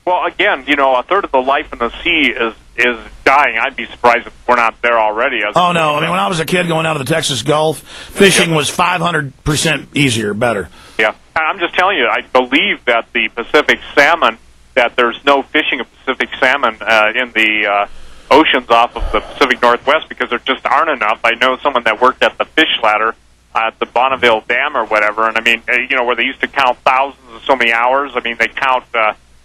Well, again, you know, a third of the life in the sea is dying. I'd be surprised if we're not there already. Oh, no. I mean, when I was a kid going out to the Texas Gulf, fishing was 500% easier, better. Yeah. I'm just telling you, I believe that the Pacific salmon, that there's no fishing of Pacific salmon in the oceans off of the Pacific Northwest because there just aren't enough. I know someone that worked at the fish ladder at the Bonneville Dam or whatever, and I mean, you know, where they used to count thousands of so many hours. I mean, they count,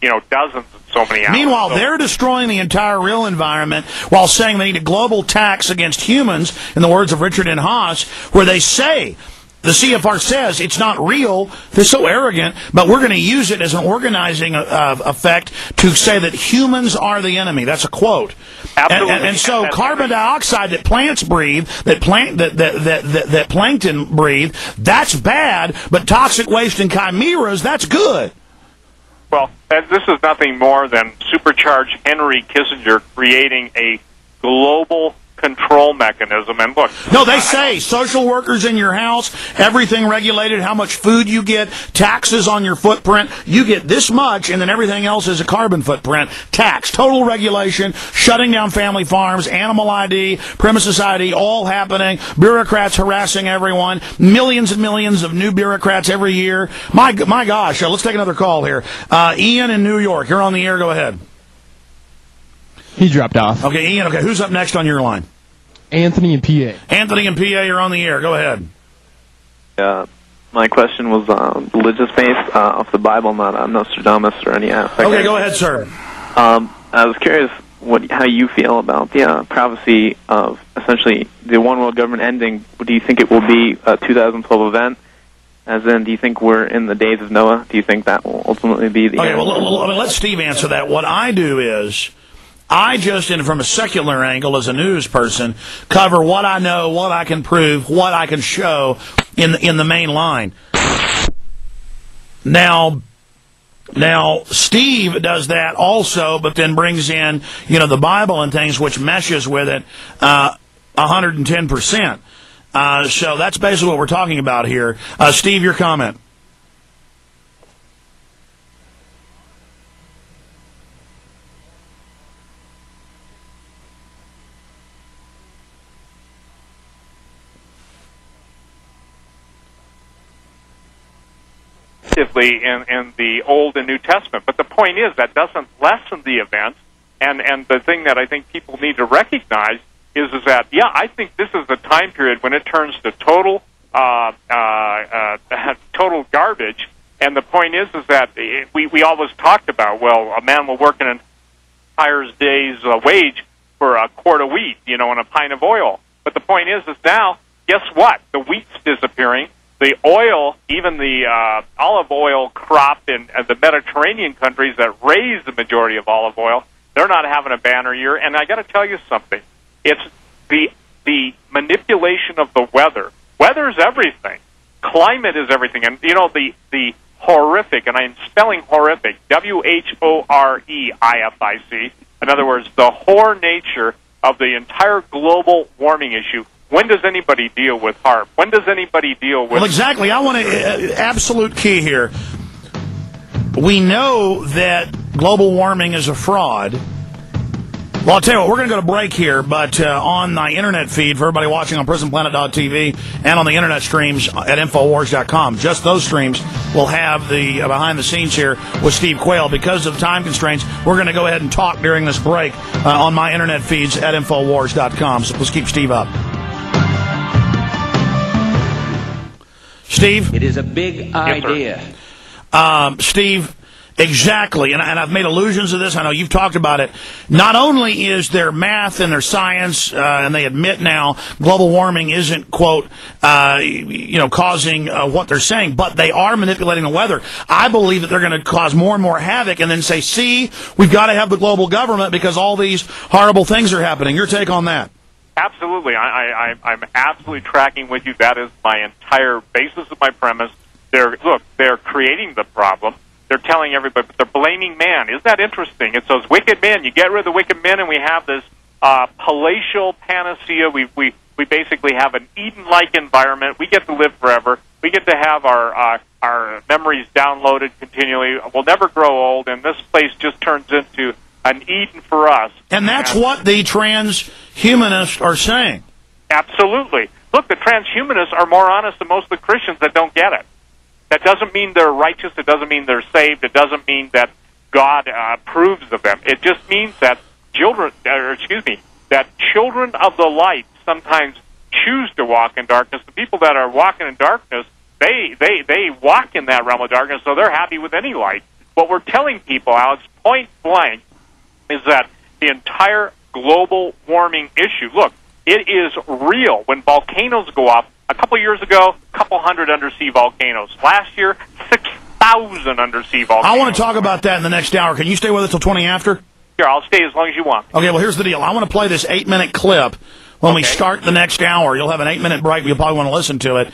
you know, dozens of so many hours. Meanwhile, they're destroying the entire real environment while saying they need a global tax against humans, in the words of Richard N. Haas, where they say, the CFR says it's not real, they're so arrogant, but we're going to use it as an organizing effect to say that humans are the enemy. That's a quote. Absolutely. And so carbon dioxide that plants breathe, that plankton breathe, that's bad, but toxic waste and chimeras, that's good. Well, this is nothing more than supercharged Henry Kissinger creating a global control mechanism. And look, no, they say social workers in your house, everything regulated, how much food you get, taxes on your footprint, you get this much, and then everything else is a carbon footprint tax, total regulation, shutting down family farms, animal ID, premises ID, all happening, bureaucrats harassing everyone, millions and millions of new bureaucrats every year. My gosh, let's take another call here. Ian in New York, you're on the air, go ahead. He dropped off. Okay, Ian, okay, who's up next on your line? Anthony in PA. Anthony in PA, you're on the air. Go ahead. My question was religious-based, off the Bible, not Nostradamus or any aspect. Okay, go ahead, sir. I was curious how you feel about the prophecy of essentially the one world government ending. Do you think it will be a 2012 event? As in, do you think we're in the days of Noah? Do you think that will ultimately be the end? Okay, well, let Steve answer that. What I do is, I just, and from a secular angle as a news person, cover what I know, what I can prove, what I can show in the main line. Now, Steve does that also, but then brings in, you know, the Bible and things, which meshes with it 110%. So that's basically what we're talking about here. Steve, your comment. In the Old and New Testament. But the point is that doesn't lessen the event, and the thing that I think people need to recognize is that, yeah, I think this is the time period when it turns to total total garbage, and the point is that we always talked about, well, a man will work in an entire day's wage for a quart of wheat, you know, and a pint of oil. But the point is now, guess what? The wheat's disappearing. The oil, even the olive oil crop in the Mediterranean countries that raise the majority of olive oil, they're not having a banner year. And I got to tell you something. It's the manipulation of the weather. Weather's everything. Climate is everything. And, you know, the horrific, and I'm spelling horrific, WHOREIFIC, in other words, the whore nature of the entire global warming issue. When does anybody deal with HAARP? When does anybody deal with... Well, exactly. I want to... absolute key here. We know that global warming is a fraud. Well, I'll tell you what, we're going to go to break here, but on my internet feed, for everybody watching on PrisonPlanet.tv and on the internet streams at Infowars.com, just those streams will have the behind the scenes here with Steve Quayle. Because of time constraints, we're going to go ahead and talk during this break on my internet feeds at Infowars.com. So let's keep Steve up. Steve? It is a big idea. Steve, exactly. And I've made allusions to this. I know you've talked about it. Not only is there math and there's science, and they admit now global warming isn't, quote, causing what they're saying, but they are manipulating the weather. I believe that they're going to cause more and more havoc and then say, see, we've got to have the global government because all these horrible things are happening. Your take on that? Absolutely. I'm absolutely tracking with you. That is my entire basis of my premise. They're creating the problem. They're telling everybody, but they're blaming man. Isn't that interesting? It's those wicked men. You get rid of the wicked men, and we have this palatial panacea. We basically have an Eden-like environment. We get to live forever. We get to have our our memories downloaded continually. We'll never grow old, and this place just turns into an Eden for us. And that's what the transhumanists are saying. Absolutely. Look, the transhumanists are more honest than most of the Christians that don't get it. That doesn't mean they're righteous. It doesn't mean they're saved. It doesn't mean that God approves of them. It just means that that children of the light sometimes choose to walk in darkness. The people that are walking in darkness, they walk in that realm of darkness, so they're happy with any light. What we're telling people, Alex, point blank, is that the entire global warming issue, look, it is real. When volcanoes go off, a couple years ago, a couple hundred undersea volcanoes. Last year, 6,000 undersea volcanoes. I want to talk about that in the next hour. Can you stay with us till 20 after? Sure, I'll stay as long as you want. Okay, well, here's the deal. I want to play this 8-minute clip when we start the next hour. You'll have an 8-minute break. You'll probably want to listen to it.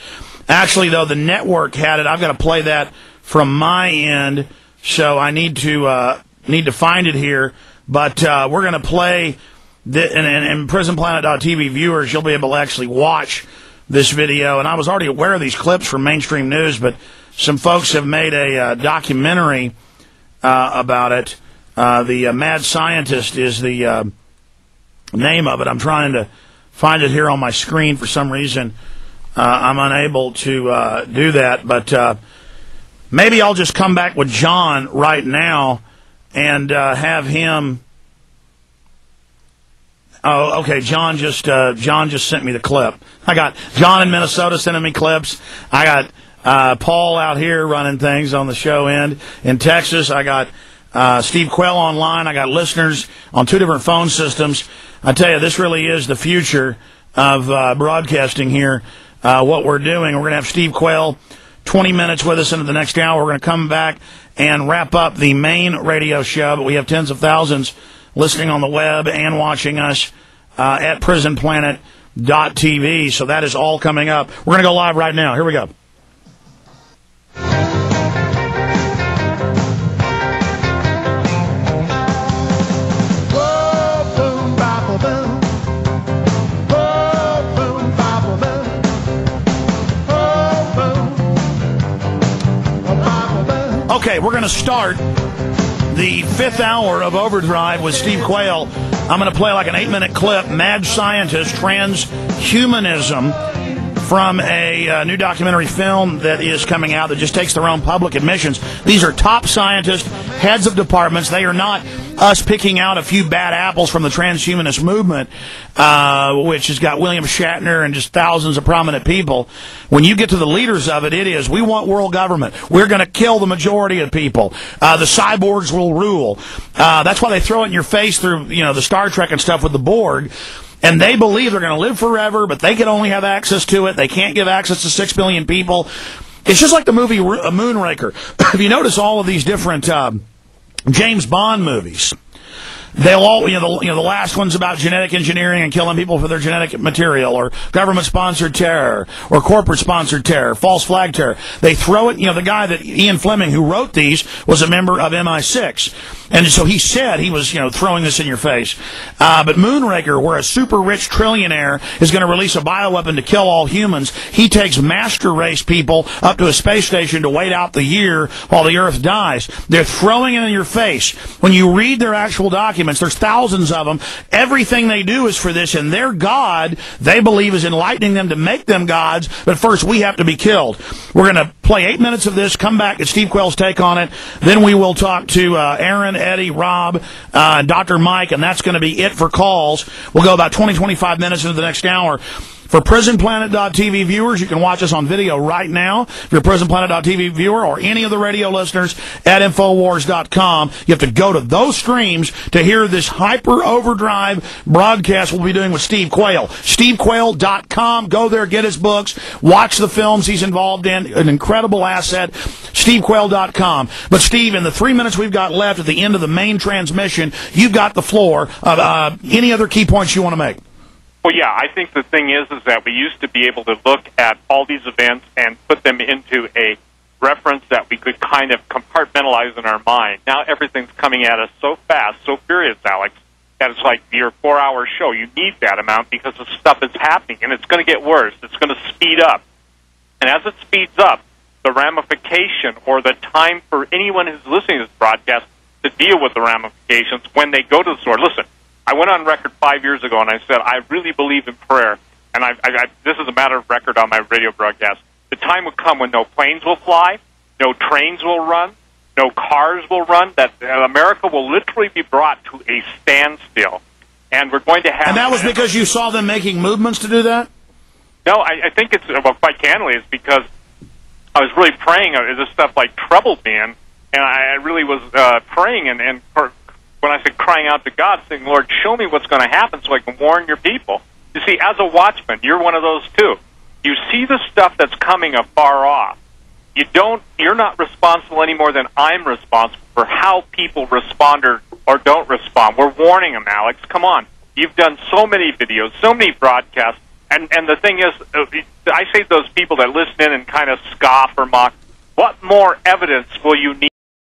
Actually, though, the network had it. I've got to play that from my end, so I need to find it here. But we're going to play, and PrisonPlanet.tv viewers, you'll be able to actually watch this video. And I was already aware of these clips from mainstream news, but some folks have made a documentary about it. The Mad Scientist is the name of it. I'm trying to find it here on my screen. For some reason, I'm unable to do that. But maybe I'll just come back with John right now and have him. Oh, okay. John just sent me the clip. I got John in Minnesota sending me clips. I got Paul out here running things on the show end in Texas. I got Steve Quayle online. I got listeners on 2 different phone systems. I tell you, this really is the future of broadcasting here. What we're doing, we're going to have Steve Quayle 20 minutes with us into the next hour. We're going to come back and wrap up the main radio show, but we have tens of thousands listening on the web and watching us at prisonplanet.tv. So that is all coming up. We're going to go live right now. Here we go. Okay, we're going to start the 5th hour of Overdrive with Steve Quayle. I'm going to play like an 8-minute clip, Mad Scientist, Transhumanism, from a new documentary film that is coming out that just takes their own public admissions. These are top scientists, heads of departments. They are not us picking out a few bad apples from the transhumanist movement, which has got William Shatner and just thousands of prominent people. When you get to the leaders of it, it is, we want world government. We're going to kill the majority of people. The cyborgs will rule. That's why they throw it in your face through, the Star Trek and stuff with the Borg. And they believe they're going to live forever, but they can only have access to it. They can't give access to 6 billion people. It's just like the movie Moonraker. If you notice all of these different James Bond movies, they'll all, the last one's about genetic engineering and killing people for their genetic material, or government-sponsored terror, or corporate-sponsored terror, false flag terror. They throw it, the guy that, Ian Fleming, who wrote these, was a member of MI6. And so he said he was, throwing this in your face. But Moonraker, where a super-rich trillionaire is going to release a bioweapon to kill all humans, he takes master race people up to a space station to wait out the year while the Earth dies. They're throwing it in your face. When you read their actual documents, there's thousands of them. Everything they do is for this, and their God, they believe, is enlightening them to make them gods, but first we have to be killed. We're going to play 8 minutes of this, come back, get Steve Quayle's take on it, then we will talk to Aaron, Eddie, Rob, Dr. Mike, and that's going to be it for calls. We'll go about 20-25 minutes into the next hour. For PrisonPlanet.tv viewers, you can watch us on video right now. If you're a PrisonPlanet.tv viewer or any of the radio listeners at Infowars.com, you have to go to those streams to hear this hyper overdrive broadcast we'll be doing with Steve Quayle. SteveQuayle.com. Go there, get his books, watch the films he's involved in. An incredible asset. SteveQuayle.com. But Steve, in the 3 minutes we've got left at the end of the main transmission, you've got the floor. Any other key points you want to make? Well, yeah, I think the thing is that we used to be able to look at all these events and put them into a reference that we could kind of compartmentalize in our mind. Now everything's coming at us so fast, so furious, Alex, that it's like your 4-hour show. You need that amount because the stuff is happening, and it's going to get worse. It's going to speed up. And as it speeds up, the ramification or the time for anyone who's listening to this broadcast to deal with the ramifications when they go to the store. Listen, I went on record 5 years ago and I said I really believe in prayer, and this is a matter of record on my radio broadcast. The time will come when no planes will fly, no trains will run, no cars will run, that America will literally be brought to a standstill. And we're going to have... And that was because you saw them making movements to do that? No, I think it's, well, quite candidly, it's because I was really praying. This stuff like troubled me, and I really was praying, and when I said crying out to God, saying, Lord, show me what's going to happen so I can warn your people. You see, as a watchman, you're one of those too. You see the stuff that's coming afar off. You're not responsible any more than I'm responsible for how people respond or don't respond. We're warning them, Alex. Come on. You've done so many videos, so many broadcasts, and the thing is, I say to those people that listen in and kind of scoff or mock, what more evidence will you need?